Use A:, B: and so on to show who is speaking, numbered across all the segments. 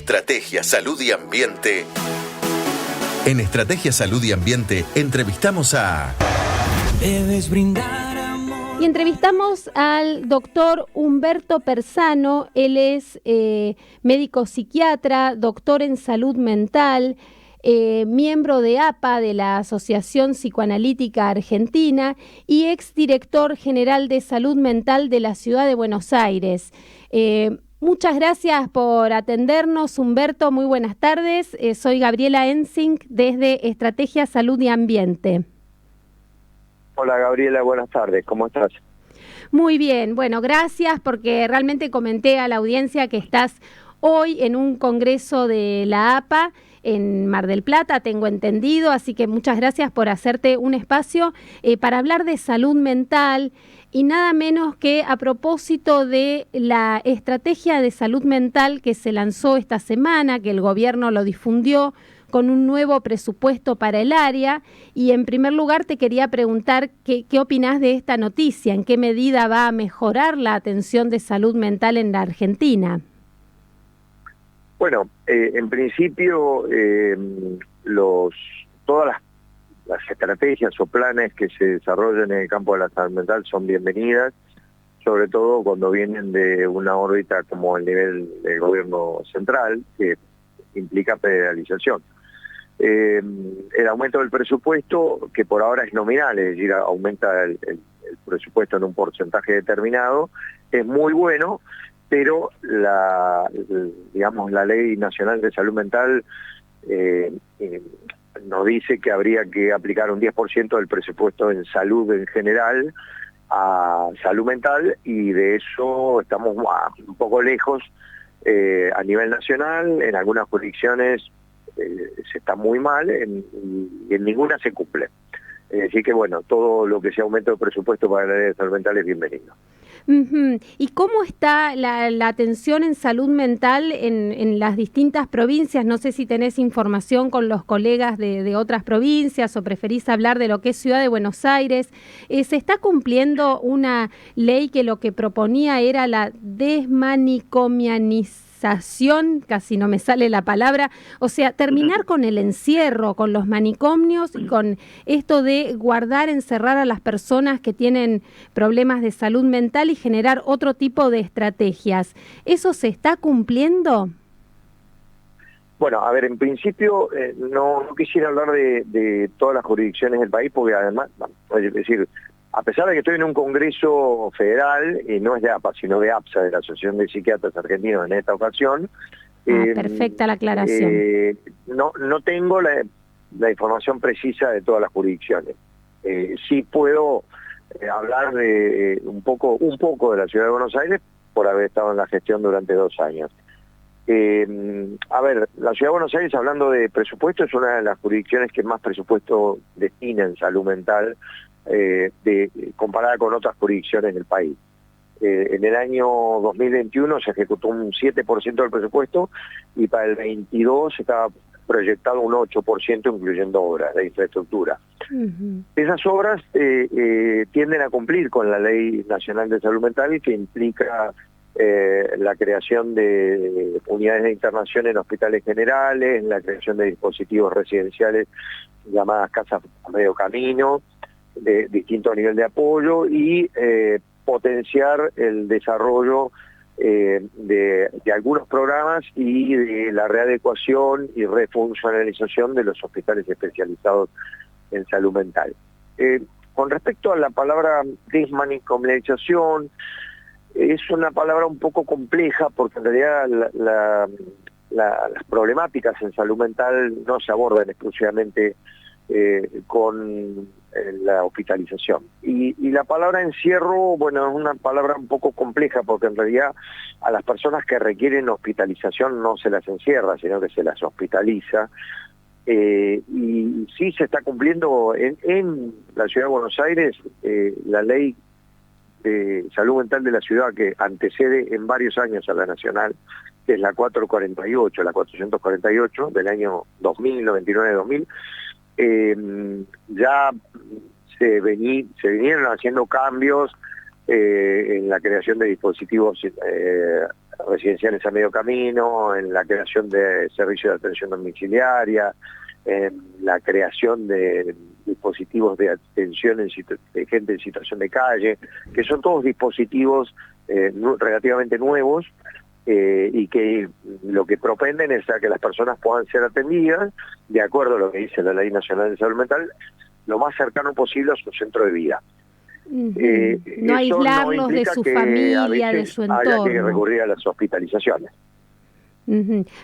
A: Estrategia Salud y Ambiente. En Estrategia Salud y Ambiente entrevistamos a...
B: Debes brindar amor.
C: Y entrevistamos al doctor Humberto Persano. Él es médico psiquiatra, doctor en salud mental, miembro de APA, de la Asociación Psicoanalítica Argentina, y exdirector general de salud mental de la Ciudad de Buenos Aires. Muchas gracias por atendernos, Humberto. Muy buenas tardes. Soy Gabriela Ensink desde Estrategia Salud y Ambiente.
D: Hola Gabriela, buenas tardes. ¿Cómo estás?
C: Muy bien. Bueno, gracias porque realmente comenté a la audiencia que estás hoy en un congreso de la APA en Mar del Plata, tengo entendido, así que muchas gracias por hacerte un espacio para hablar de salud mental. Y nada menos que a propósito de la estrategia de salud mental que se lanzó esta semana, que el gobierno lo difundió con un nuevo presupuesto para el área. Y en primer lugar te quería preguntar qué opinás de esta noticia, en qué medida va a mejorar la atención de salud mental en la Argentina.
D: Bueno, en principio todas las estrategias o planes que se desarrollan en el campo de la salud mental son bienvenidas, sobre todo cuando vienen de una órbita como el nivel del gobierno central, que implica federalización. El aumento del presupuesto, que por ahora es nominal, es decir, aumenta el presupuesto en un porcentaje determinado, es muy bueno, pero la Ley Nacional de Salud Mental nos dice que habría que aplicar un 10% del presupuesto en salud en general a salud mental, y de eso estamos un poco lejos a nivel nacional. En algunas jurisdicciones se está muy mal y en ninguna se cumple. Así que bueno, todo lo que sea aumento de presupuesto para la área de salud mental es bienvenido.
C: ¿Y cómo está la atención en salud mental en las distintas provincias? No sé si tenés información con los colegas de otras provincias o preferís hablar de lo que es Ciudad de Buenos Aires. ¿Se está cumpliendo una ley que lo que proponía era la desmanicomianización? Casi no me sale la palabra, o sea, terminar con el encierro, con los manicomios y con esto de encerrar a las personas que tienen problemas de salud mental y generar otro tipo de estrategias. ¿Eso se está cumpliendo?
D: Bueno, a ver, en principio no quisiera hablar de todas las jurisdicciones del país, porque además, es decir, a pesar de que estoy en un congreso federal, y no es de APA, sino de APSA, de la Asociación de Psiquiatras Argentinos en esta ocasión.
C: Perfecta la aclaración.
D: No tengo la información precisa de todas las jurisdicciones. Sí puedo hablar de un poco de la Ciudad de Buenos Aires por haber estado en la gestión durante 2 años. A ver, la Ciudad de Buenos Aires, hablando de presupuesto, es una de las jurisdicciones que más presupuesto destina en salud mental, comparada con otras jurisdicciones del país. En el año 2021 se ejecutó un 7% del presupuesto, y para el 22 estaba proyectado un 8%, incluyendo obras de infraestructura. Esas obras tienden a cumplir con la Ley Nacional de Salud Mental, y que implica la creación de unidades de internación en hospitales generales, la creación de dispositivos residenciales llamadas casas a medio camino, de distinto nivel de apoyo, y potenciar el desarrollo de algunos programas y de la readecuación y refuncionalización de los hospitales especializados en salud mental. Con respecto a la palabra desmanicomialización, es una palabra un poco compleja, porque en realidad las problemáticas en salud mental no se abordan exclusivamente con la hospitalización. Y la palabra encierro, bueno, es una palabra un poco compleja, porque en realidad a las personas que requieren hospitalización no se las encierra, sino que se las hospitaliza. Y sí se está cumpliendo en la Ciudad de Buenos Aires la ley de salud mental de la ciudad, que antecede en varios años a la nacional, que es la 448 del año 2000, 99-2000. Ya se vinieron haciendo cambios en la creación de dispositivos residenciales a medio camino, en la creación de servicios de atención domiciliaria, en la creación de dispositivos de atención de gente en situación de calle, que son todos dispositivos relativamente nuevos, y que lo que propenden es a que las personas puedan ser atendidas de acuerdo a lo que dice la Ley Nacional de Salud Mental, lo más cercano posible a su centro de vida.
C: No aislarlos de su familia, de su entorno.
D: Haya que recurrir a las hospitalizaciones.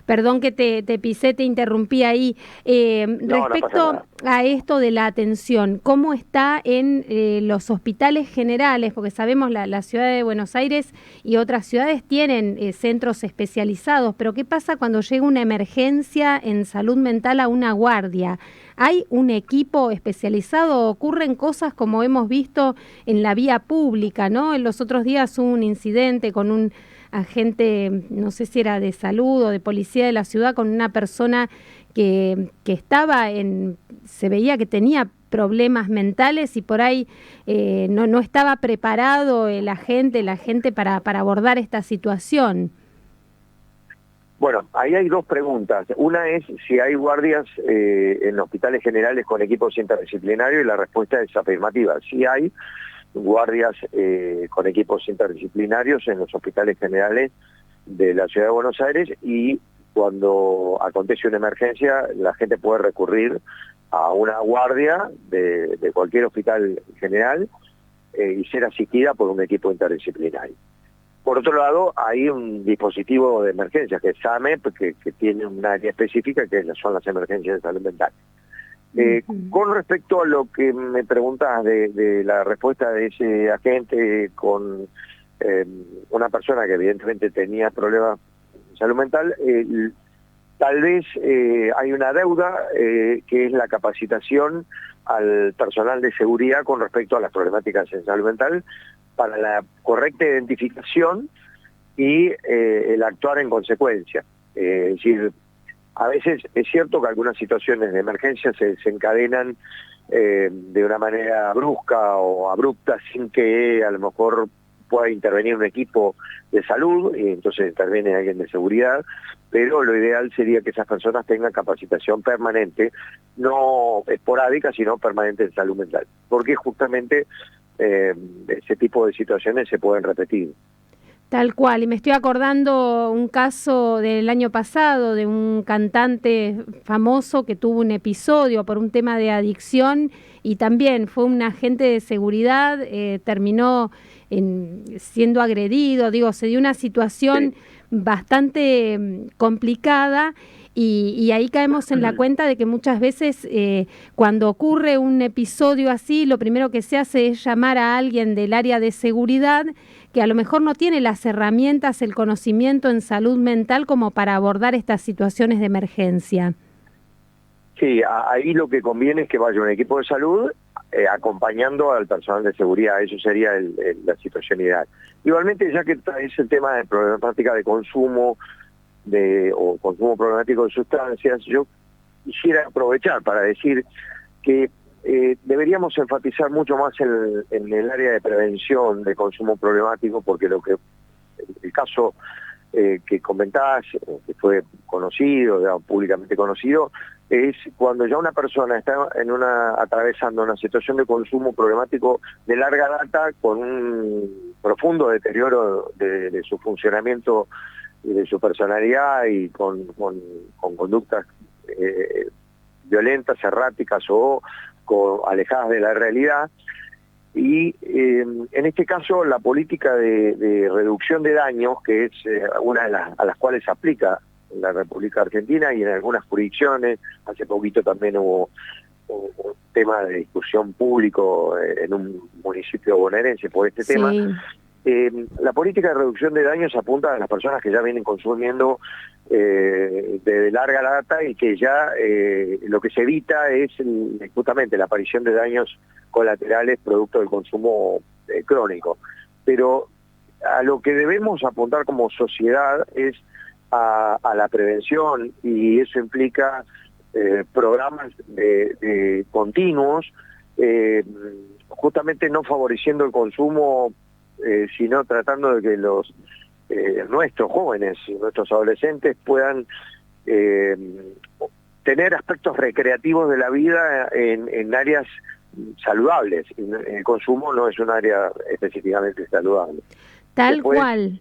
C: Perdón que te pisé, te interrumpí ahí. Respecto a esto de la atención, ¿cómo está en los hospitales generales? Porque sabemos la ciudad de Buenos Aires y otras ciudades tienen centros especializados, pero ¿qué pasa cuando llega una emergencia en salud mental a una guardia? ¿Hay un equipo especializado? ¿Ocurren cosas como hemos visto en la vía pública, ¿no? En los otros días hubo un incidente con un agente, no sé si era de salud o de policía de la ciudad, con una persona que estaba se veía que tenía problemas mentales y por ahí no estaba preparado la gente para abordar esta situación.
D: Bueno, ahí hay dos preguntas. Una es si hay guardias en hospitales generales con equipos interdisciplinarios, y la respuesta es afirmativa. Sí hay guardias con equipos interdisciplinarios en los hospitales generales de la Ciudad de Buenos Aires, y cuando acontece una emergencia la gente puede recurrir a una guardia de cualquier hospital general y ser asistida por un equipo interdisciplinario. Por otro lado, hay un dispositivo de emergencias que es SAME, que tiene un área específica que son las emergencias de salud mental. Con respecto a lo que me preguntas de la respuesta de ese agente con una persona que evidentemente tenía problemas de salud mental, tal vez hay una deuda que es la capacitación al personal de seguridad con respecto a las problemáticas en salud mental para la correcta identificación y el actuar en consecuencia. Es decir, a veces es cierto que algunas situaciones de emergencia se desencadenan de una manera brusca o abrupta sin que a lo mejor pueda intervenir un equipo de salud, y entonces interviene alguien de seguridad, pero lo ideal sería que esas personas tengan capacitación permanente, no esporádica, sino permanente en salud mental, porque justamente ese tipo de situaciones se pueden repetir.
C: Tal cual, y me estoy acordando un caso del año pasado de un cantante famoso que tuvo un episodio por un tema de adicción y también fue un agente de seguridad, terminó siendo agredido, se dio una situación bastante complicada. Y ahí caemos en la cuenta de que muchas veces cuando ocurre un episodio así, lo primero que se hace es llamar a alguien del área de seguridad que a lo mejor no tiene las herramientas, el conocimiento en salud mental como para abordar estas situaciones de emergencia.
D: Sí, ahí lo que conviene es que vaya un equipo de salud acompañando al personal de seguridad. Eso sería la situación ideal. Igualmente, ya que es el tema de problemática de consumo, o consumo problemático de sustancias, yo quisiera aprovechar para decir que deberíamos enfatizar mucho más en el área de prevención de consumo problemático, porque el caso que comentás, que fue conocido, públicamente conocido, es cuando ya una persona está atravesando una situación de consumo problemático de larga data, con un profundo deterioro de su funcionamiento, de su personalidad y con conductas violentas, erráticas o alejadas de la realidad. Y en este caso la política de reducción de daños, que es una a las cuales se aplica en la República Argentina y en algunas jurisdicciones, hace poquito también hubo un tema de discusión público en un municipio bonaerense por este tema. La política de reducción de daños apunta a las personas que ya vienen consumiendo de larga data y que ya lo que se evita es justamente la aparición de daños colaterales producto del consumo crónico. Pero a lo que debemos apuntar como sociedad es a la prevención, y eso implica programas de continuos, justamente no favoreciendo el consumo, sino tratando de que los nuestros jóvenes y nuestros adolescentes puedan tener aspectos recreativos de la vida en áreas saludables. El consumo no es un área específicamente saludable.
C: Tal
D: Después,
C: cual.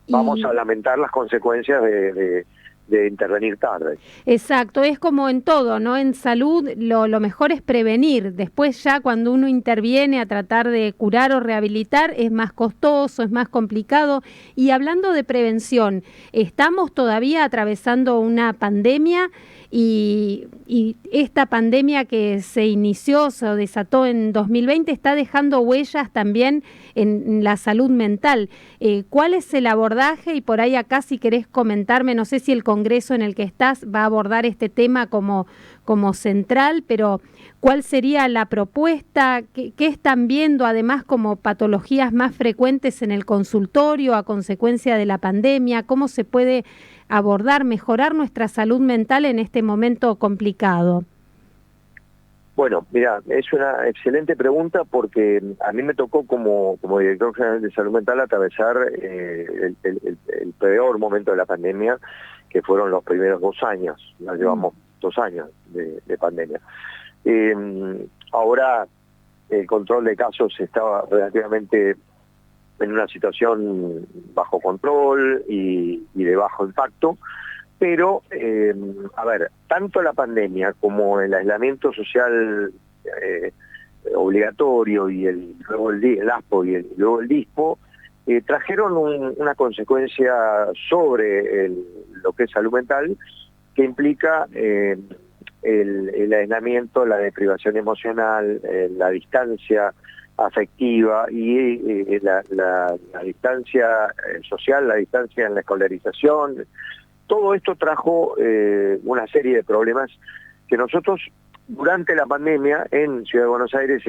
D: Vamos a lamentar las consecuencias de intervenir tarde.
C: Exacto, es como en todo, ¿no? En salud lo mejor es prevenir. Después ya cuando uno interviene a tratar de curar o rehabilitar es más costoso, es más complicado. Y hablando de prevención, estamos todavía atravesando una pandemia y esta pandemia que se inició, se desató en 2020, está dejando huellas también en la salud mental. ¿Cuál es el abordaje? Y por ahí acá si querés comentarme, no sé si el congreso en el que estás va a abordar este tema como central, pero ¿cuál sería la propuesta? ¿Qué están viendo además como patologías más frecuentes en el consultorio a consecuencia de la pandemia? ¿Cómo se puede abordar, mejorar nuestra salud mental en este momento complicado?
D: Bueno, mira, es una excelente pregunta porque a mí me tocó como director general de salud mental atravesar el peor momento de la pandemia, que fueron los primeros 2 años. Ya llevamos 2 años de pandemia. Ahora el control de casos estaba relativamente en una situación bajo control y de bajo impacto, pero, a ver, tanto la pandemia como el aislamiento social obligatorio y luego el ASPO y luego el DISPO, trajeron una consecuencia sobre lo que es salud mental, que implica el aislamiento, la deprivación emocional, la distancia afectiva y la distancia social, la distancia en la escolarización. Todo esto trajo una serie de problemas que nosotros durante la pandemia en Ciudad de Buenos Aires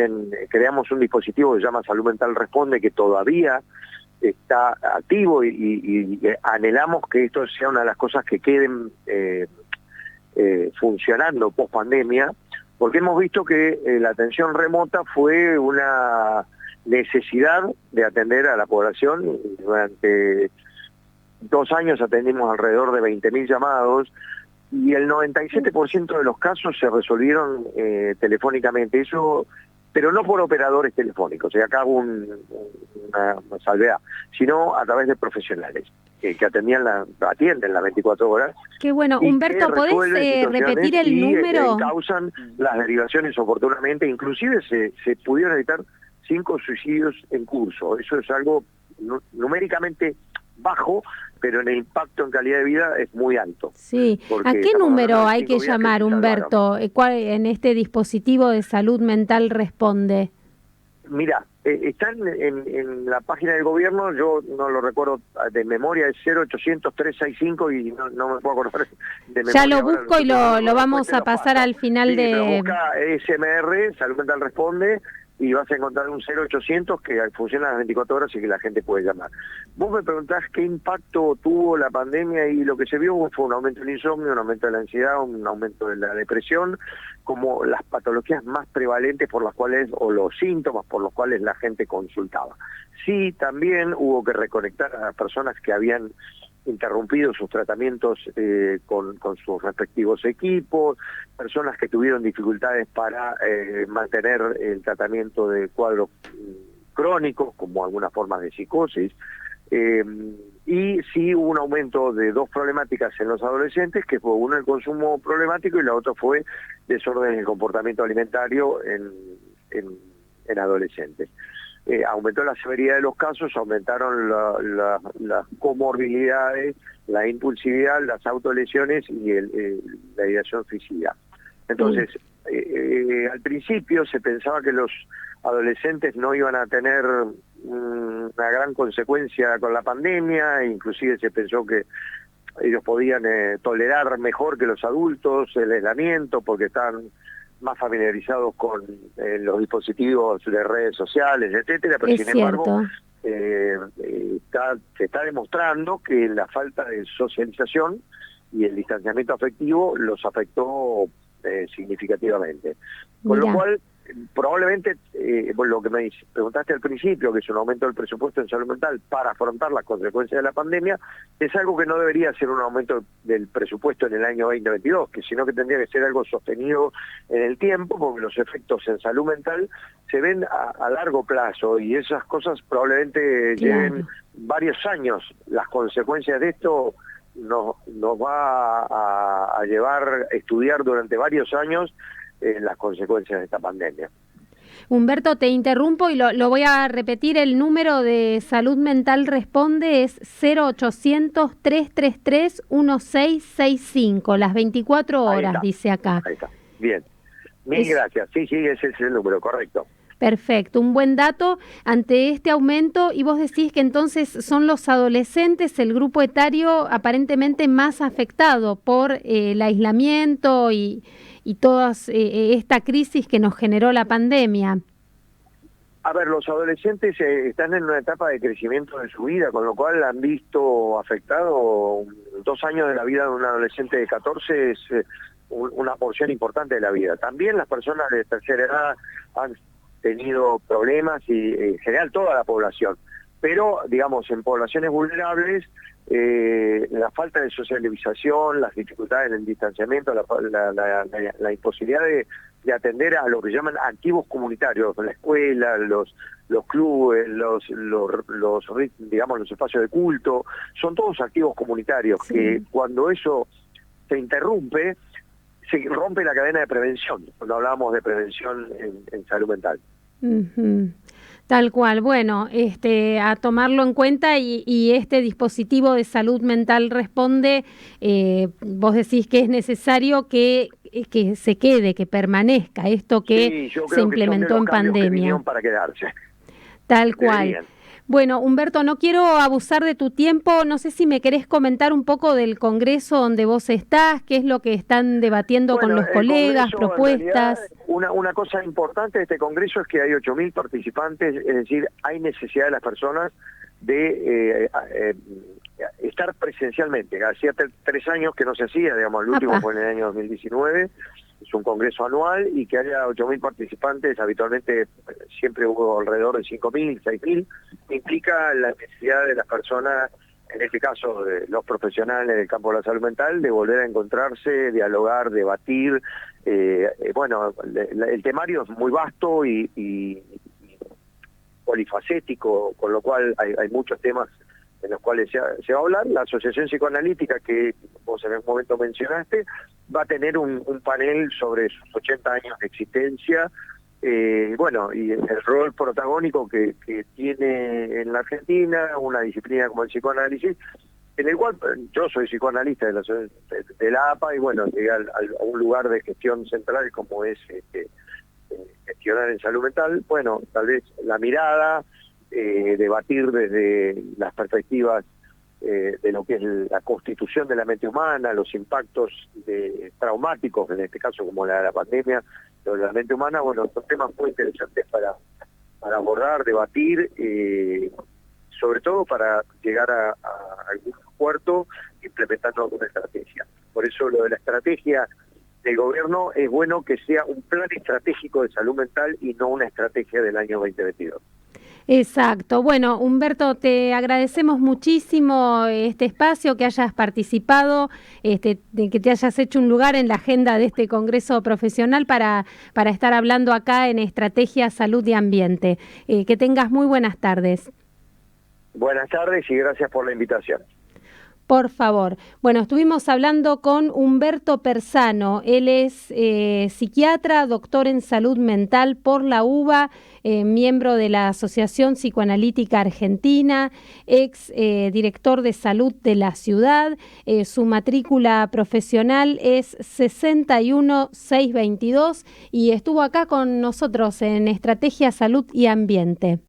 D: creamos un dispositivo que se llama Salud Mental Responde, que todavía está activo y anhelamos que esto sea una de las cosas que queden funcionando post pandemia, porque hemos visto que la atención remota fue una necesidad de atender a la población. Durante 2 años atendimos alrededor de 20.000 llamados y el 97% de los casos se resolvieron telefónicamente, eso, pero no por operadores telefónicos, y acá hago una salvedad, sino a través de profesionales que atienden las 24 horas.
C: Qué bueno. Humberto, ¿podés repetir el número?
D: Causan las derivaciones oportunamente, inclusive se pudieron evitar 5 suicidios en curso. Eso es algo numéricamente bajo, pero en el impacto en calidad de vida es muy alto.
C: Sí. ¿A qué número hay que llamar, Humberto, en este dispositivo de salud mental Responde?
D: Mira, están en la página del gobierno, yo no lo recuerdo de memoria, es 0800-365 y no me puedo acordar de memoria.
C: Ya lo busco y lo vamos a pasar al final de...
D: Pero busca SMR, Salud Mental Responde, y vas a encontrar un 0800 que funciona las 24 horas y que la gente puede llamar. Vos me preguntás qué impacto tuvo la pandemia, y lo que se vio fue un aumento del insomnio, un aumento de la ansiedad, un aumento de la depresión, como las patologías más prevalentes por las cuales, o los síntomas por los cuales la gente consultaba. Sí, también hubo que reconectar a las personas que habían interrumpido sus tratamientos con sus respectivos equipos, personas que tuvieron dificultades para mantener el tratamiento de cuadros crónicos, como algunas formas de psicosis, y sí hubo un aumento de 2 problemáticas en los adolescentes, que fue uno el consumo problemático y la otra fue desorden en el comportamiento alimentario en adolescentes. Aumentó la severidad de los casos, aumentaron las comorbilidades, la impulsividad, las autolesiones y la ideación suicida. Entonces, al principio se pensaba que los adolescentes no iban a tener una gran consecuencia con la pandemia, inclusive se pensó que ellos podían tolerar mejor que los adultos el aislamiento porque estaban más familiarizados con los dispositivos de redes sociales, etcétera, pero sin embargo se está demostrando que la falta de socialización y el distanciamiento afectivo los afectó significativamente. Con lo cual probablemente lo que me preguntaste al principio, que es un aumento del presupuesto en salud mental para afrontar las consecuencias de la pandemia, es algo que no debería ser un aumento del presupuesto en el año 2022, sino que tendría que ser algo sostenido en el tiempo, porque los efectos en salud mental se ven a largo plazo y esas cosas probablemente lleven varios años. Las consecuencias de esto nos va a llevar a estudiar durante varios años las consecuencias de esta pandemia.
C: Humberto, te interrumpo y lo voy a repetir. El número de Salud Mental Responde es 0800-333-1665, las 24 horas, dice acá.
D: Ahí está, bien. Mil gracias. Sí, ese es el número, correcto.
C: Perfecto, un buen dato ante este aumento. Y vos decís que entonces son los adolescentes el grupo etario aparentemente más afectado por el aislamiento y toda esta crisis que nos generó la pandemia.
D: A ver, los adolescentes están en una etapa de crecimiento de su vida, con lo cual han visto afectado 2 años de la vida de un adolescente de 14, es una porción importante de la vida. También las personas de tercera edad han tenido problemas y en general toda la población, pero digamos en poblaciones vulnerables la falta de socialización, las dificultades en el distanciamiento, la imposibilidad de atender a lo que llaman activos comunitarios, la escuela, los clubes, digamos los espacios de culto, son todos activos comunitarios que cuando eso se interrumpe, se rompe la cadena de prevención, cuando hablábamos de prevención en salud mental.
C: Tal cual. Bueno, a tomarlo en cuenta y este dispositivo de Salud Mental Responde, vos decís que es necesario que se quede, que permanezca esto que se implementó en pandemia.
D: Para quedarse.
C: Tal cual. Bueno, Humberto, no quiero abusar de tu tiempo. No sé si me querés comentar un poco del congreso donde vos estás, qué es lo que están debatiendo con los colegas, propuestas.
D: Una cosa importante de este congreso es que hay 8.000 participantes, es decir, hay necesidad de las personas de estar presencialmente. Hacía 3 años que no se hacía, digamos, el último fue en el año 2019. Es un congreso anual y que haya 8.000 participantes, habitualmente siempre hubo alrededor de 5.000, 6.000, implica la necesidad de las personas, en este caso de los profesionales del campo de la salud mental, de volver a encontrarse, dialogar, debatir. Bueno, el temario es muy vasto y polifacético, con lo cual hay muchos temas en los cuales se va a hablar. La Asociación Psicoanalítica, que vos en algún momento mencionaste, va a tener un panel sobre sus 80 años de existencia, bueno, y el rol protagónico que tiene en la Argentina una disciplina como el psicoanálisis, en el cual yo soy psicoanalista de la APA y bueno, llegué a un lugar de gestión central como es gestionar en salud mental. Bueno, tal vez la mirada, debatir desde las perspectivas de lo que es la constitución de la mente humana, los impactos traumáticos, en este caso como la pandemia, de la mente humana. Bueno, son temas muy interesantes para abordar, debatir, sobre todo para llegar a algún puerto implementando alguna estrategia. Por eso lo de la estrategia del gobierno es bueno que sea un plan estratégico de salud mental y no una estrategia del año 2022.
C: Exacto. Bueno, Humberto, te agradecemos muchísimo este espacio, que hayas participado, de que te hayas hecho un lugar en la agenda de este congreso profesional para estar hablando acá en Estrategia Salud y Ambiente. Que tengas muy buenas tardes.
D: Buenas tardes y gracias por la invitación.
C: Por favor. Bueno, estuvimos hablando con Humberto Persano. Él es psiquiatra, doctor en salud mental por la UBA, miembro de la Asociación Psicoanalítica Argentina, ex director de salud de la ciudad. Su matrícula profesional es 61622 y estuvo acá con nosotros en Estrategia Salud y Ambiente.